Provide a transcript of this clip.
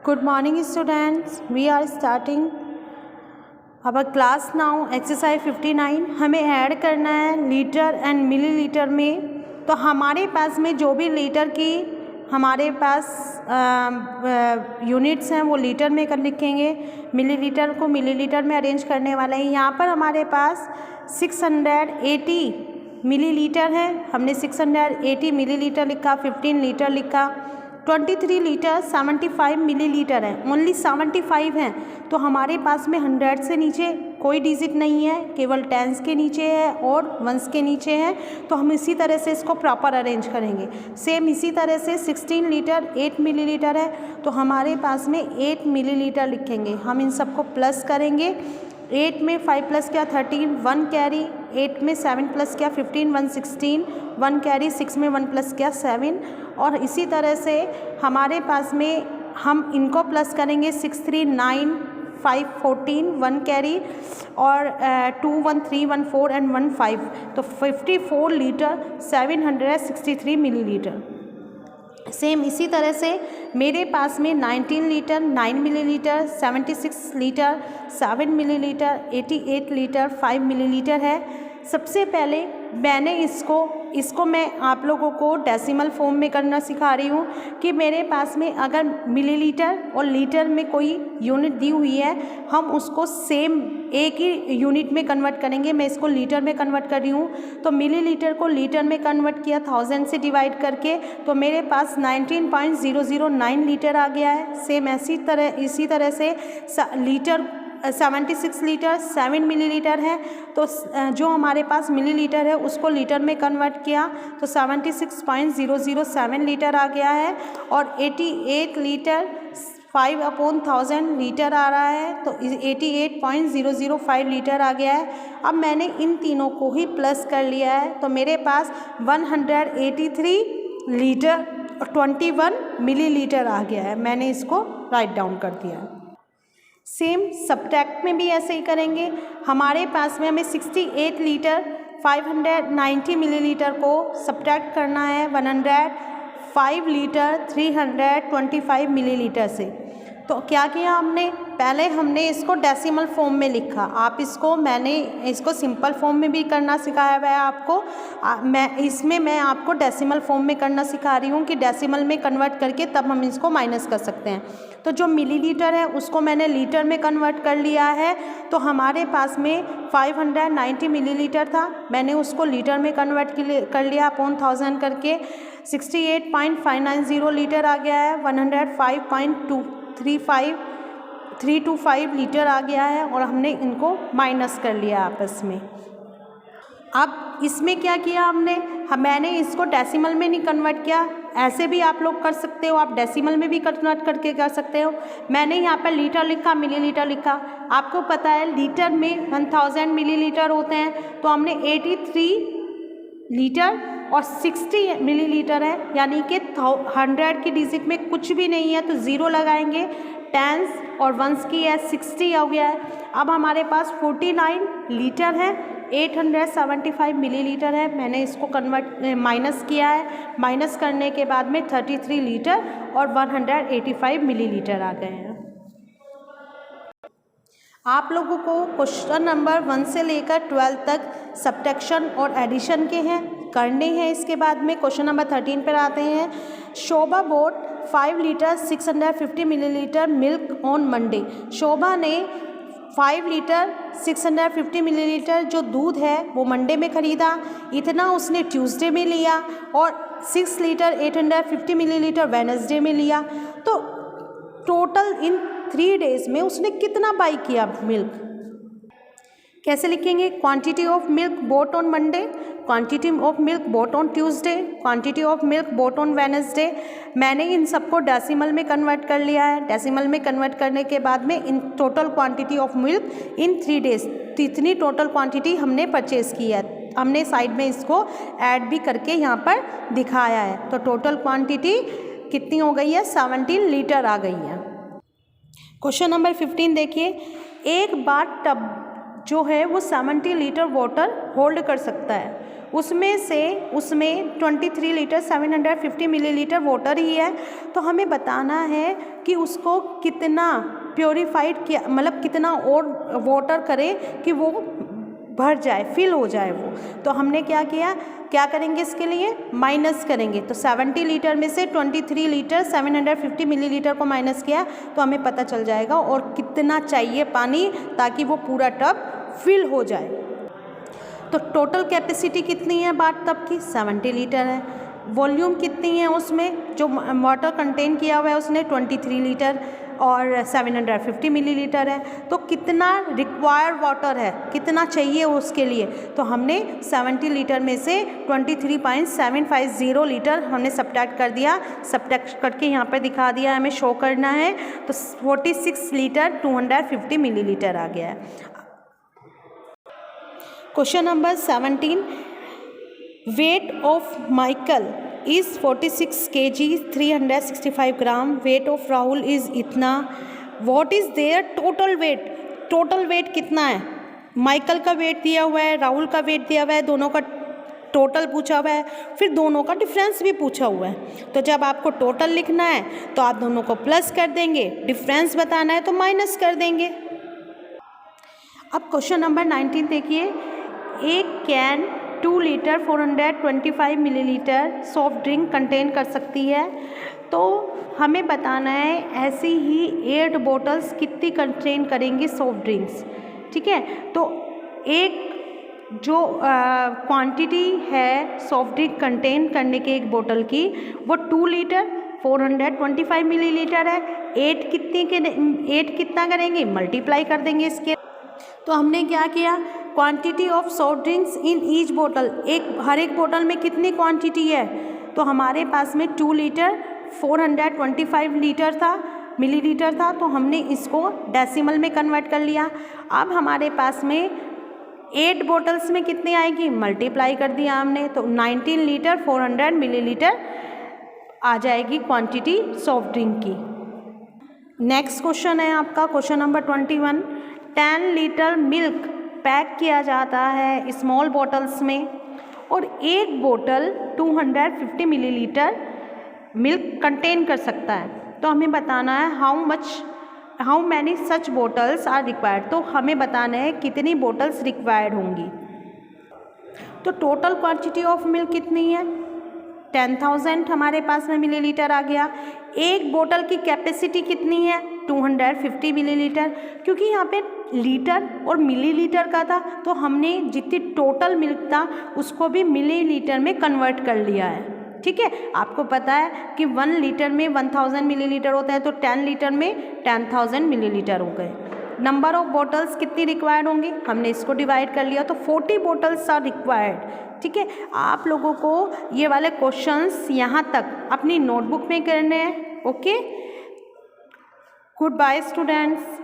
Good morning students, we are starting our class now. Exercise 59 हमें add करना है litre and millilitre में। तो हमारे पास में जो भी लीटर की हमारे पास यूनिट्स हैं वो लीटर में कर लिखेंगे, मिलीलीटर को मिलीलीटर में अरेंज करने वाले हैं। यहाँ पर हमारे पास 680 मिलीलीटर है, हमने 680 मिलीलीटर लिखा, 15 लीटर लिखा। 23 लीटर 75 मिलीलीटर है, ओनली 75 हैं। तो हमारे पास में 100 से नीचे कोई डिजिट नहीं है, केवल टेंस के नीचे है और वंस के नीचे है। तो हम इसी तरह से इसको प्रॉपर अरेंज करेंगे। सेम इसी तरह से 16 लीटर 8 मिलीलीटर है, तो हमारे पास में 8 मिलीलीटर लिखेंगे। हम इन सबको प्लस करेंगे। 8 में 5 प्लस क्या 13, 1 कैरी। 8 में 7 प्लस क्या 15, 1 16, 1 कैरी। 6 में 1 प्लस क्या 7। और इसी तरह से हमारे पास में हम इनको प्लस करेंगे। 6 3 9, 5 14, 1 कैरी और 2 1 3 1 4 एंड 1 5। तो 54 लीटर 763 मिलीलीटर। सेम इसी तरह से मेरे पास में 19 litre 9 millilitre, 76 litre 7 millilitre, 88 litre 5 millilitre है। सबसे पहले मैंने इसको मैं आप लोगों को डेसिमल फॉर्म में करना सिखा रही हूँ कि मेरे पास में अगर मिलीलीटर और लीटर में कोई यूनिट दी हुई है, हम उसको सेम एक ही यूनिट में कन्वर्ट करेंगे। मैं इसको लीटर में कन्वर्ट कर रही हूँ, तो मिलीलीटर को लीटर में कन्वर्ट किया 1000 से डिवाइड करके, तो मेरे पास 19.009 लीटर आ गया है। सेम इसी तरह से लीटर 76 लीटर 7 मिलीलीटर है, तो जो हमारे पास मिलीलीटर है उसको लीटर में कन्वर्ट किया तो 76.007 लीटर आ गया है। और 88 लीटर 5/1000 लीटर आ रहा है, तो 88.005 लीटर आ गया है। अब मैंने इन तीनों को ही प्लस कर लिया है, तो मेरे पास 183 लीटर 21 मिलीलीटर आ गया है। मैंने इसको राइट डाउन कर दिया है। सेम सब्ट्रैक्ट में भी ऐसे ही करेंगे। हमारे पास में हमें 68 लीटर 590 मिलीलीटर को सब्ट्रैक्ट करना है 105 लीटर 325 मिलीलीटर से। तो क्या किया हमने, पहले हमने इसको डेसिमल फॉर्म में लिखा। आप मैंने इसको सिंपल फॉर्म में भी करना सिखाया हुआ है आपको। मैं आपको डेसिमल फॉर्म में करना सिखा रही हूँ कि डेसिमल में कन्वर्ट करके तब हम इसको माइनस कर सकते हैं। तो जो मिलीलीटर है उसको मैंने लीटर में कन्वर्ट कर लिया है, तो हमारे पास में 590 मिलीलीटर था, मैंने उसको लीटर में कन्वर्ट कर लिया अपॉन 1000 करके। 68.590 लीटर आ गया है, 105.325 लीटर आ गया है, और हमने इनको माइनस कर लिया आपस में। अब इसमें क्या किया मैंने इसको डेसिमल में नहीं कन्वर्ट किया, ऐसे भी आप लोग कर सकते हो, आप डेसिमल में भी कन्वर्ट करके कर सकते हो। मैंने यहाँ पर लीटर लिखा, मिलीलीटर लिखा। आपको पता है लीटर में 1000 मिलीलीटर होते हैं, तो हमने 83 लीटर और 60 मिलीलीटर है, यानी कि 100 की डिजिट में कुछ भी नहीं है तो ज़ीरो लगाएंगे। टेंस और वंस की है 60 हो गया है। अब हमारे पास 49 लीटर है, 875 मिलीलीटर है। मैंने इसको माइनस किया है, माइनस करने के बाद में 33 लीटर और 185 मिलीलीटर आ गए हैं। आप लोगों को क्वेश्चन नंबर 1 से लेकर 12 तक सब्ट्रैक्शन और एडिशन के हैं करने हैं। इसके बाद में क्वेश्चन नंबर 13 पर आते हैं। Shobha bought 5 litre 650 millilitre milk on Monday. Shobha ने 5 लीटर 650 मिलीलीटर जो दूध है वो मंडे में ख़रीदा, इतना उसने ट्यूसडे में लिया, और 6 लीटर 850 मिलीलीटर वेडनेसडे में लिया। तो टोटल इन 3 डेज़ में उसने कितना बाई किया मिल्क। कैसे लिखेंगे, quantity of milk boat on Monday, quantity of milk boat on Tuesday, quantity of milk boat on Wednesday. मैंने इन सबको डेसिमल में कन्वर्ट कर लिया है। डेसिमल में कन्वर्ट करने के बाद में in total quantity of milk in 3 days, इतनी टोटल क्वांटिटी हमने परचेज़ की है। हमने साइड में इसको ऐड भी करके यहाँ पर दिखाया है। तो टोटल क्वांटिटी कितनी हो गई है, 17 लीटर आ गई है। क्वेश्चन नंबर 15 देखिए। एक बाथ टब जो है वो 70 लीटर वाटर होल्ड कर सकता है। उसमें 23 लीटर 750 मिलीलीटर वाटर ही है। तो हमें बताना है कि उसको कितना प्योरीफाइड किया, मतलब कितना और वाटर करें कि वो भर जाए, फिल हो जाए वो। तो हमने क्या किया, क्या करेंगे इसके लिए, माइनस करेंगे। तो 70 लीटर में से 23 लीटर 750 मिलीलीटर को माइनस किया तो हमें पता चल जाएगा और कितना चाहिए पानी ताकि वो पूरा टब फिल हो जाए। तो टोटल कैपेसिटी कितनी है बाथ टब की, 70 लीटर है। वॉल्यूम कितनी है उसमें, जो वाटर कंटेन किया हुआ है उसने 23 लीटर और 750 मिलीलीटर है। तो कितना रिक्वायर्ड वाटर है, कितना चाहिए उसके लिए, तो हमने 70 लीटर में से 23.750 लीटर हमने सब्ट्रैक्ट कर दिया। सब्ट्रैक्ट करके यहाँ पर दिखा दिया, हमें शो करना है। तो 46 लीटर 250 मिलीलीटर आ गया है। Question number 17, weight of Michael is 46 kg 365 gram, weight of Rahul is इतना, what is their total weight, total weight कितना है। माइकल का वेट दिया हुआ है, राहुल का वेट दिया हुआ है, दोनों का टोटल पूछा हुआ है, फिर दोनों का डिफरेंस भी पूछा हुआ है। तो जब आपको टोटल लिखना है तो आप दोनों को प्लस कर देंगे, डिफरेंस बताना है तो माइनस कर देंगे। अब क्वेश्चन नंबर 19 देखिए, एक can 2 litre 425 millilitre soft drink contain कर सकती है। तो हमें बताना है ऐसी ही 8 बोतल्स कितनी कंटेन करेंगी सॉफ्ट ड्रिंक्स। ठीक है, तो एक जो क्वांटिटी है सॉफ्ट ड्रिंक कंटेन करने के एक बोतल की वो 2 लीटर 425 मिलीलीटर है। 8 कितना करेंगे, मल्टीप्लाई कर देंगे इसके। तो हमने क्या किया, quantity of soft drinks in each बोतल, हर एक बोतल में कितनी क्वांटिटी है, तो हमारे पास में 2 लीटर 425 लीटर था, मिलीलीटर था, तो हमने इसको डेसिमल में कन्वर्ट कर लिया। अब हमारे पास में 8 बोतल्स में कितनी आएगी, मल्टीप्लाई कर दिया हमने, तो 19 लीटर 400 मिलीलीटर आ जाएगी क्वांटिटी सॉफ्ट ड्रिंक की। नेक्स्ट क्वेश्चन है आपका question number 21, 10 litre milk pack किया जाता है स्मॉल बॉटल्स में और एक बोतल 250 मिलीलीटर मिल्क कंटेन कर सकता है। तो हमें बताना है how many such bottles are required. तो हमें बताना है कितनी बोटल्स रिक्वायर्ड होंगी। तो टोटल क्वांटिटी ऑफ मिल्क कितनी है, 10,000 हमारे पास में मिलीलीटर आ गया। एक बोतल की कैपेसिटी कितनी है, 250 मिलीलीटर। क्योंकि यहाँ पे लीटर और मिलीलीटर का था तो हमने जितनी टोटल मिल्क था उसको भी मिलीलीटर में कन्वर्ट कर लिया है। ठीक है, आपको पता है कि 1 लीटर में 1000 मिलीलीटर होता है, तो 10 लीटर में 10,000 मिलीलीटर हो गए। नंबर ऑफ बोटल्स कितनी रिक्वायर्ड होंगी, हमने इसको डिवाइड कर लिया, तो 40 बोटल्स आर रिक्वायर्ड। ठीक है, आप लोगों को ये वाले क्वेश्चंस यहाँ तक अपनी नोटबुक में करने हैं। Okay, goodbye students.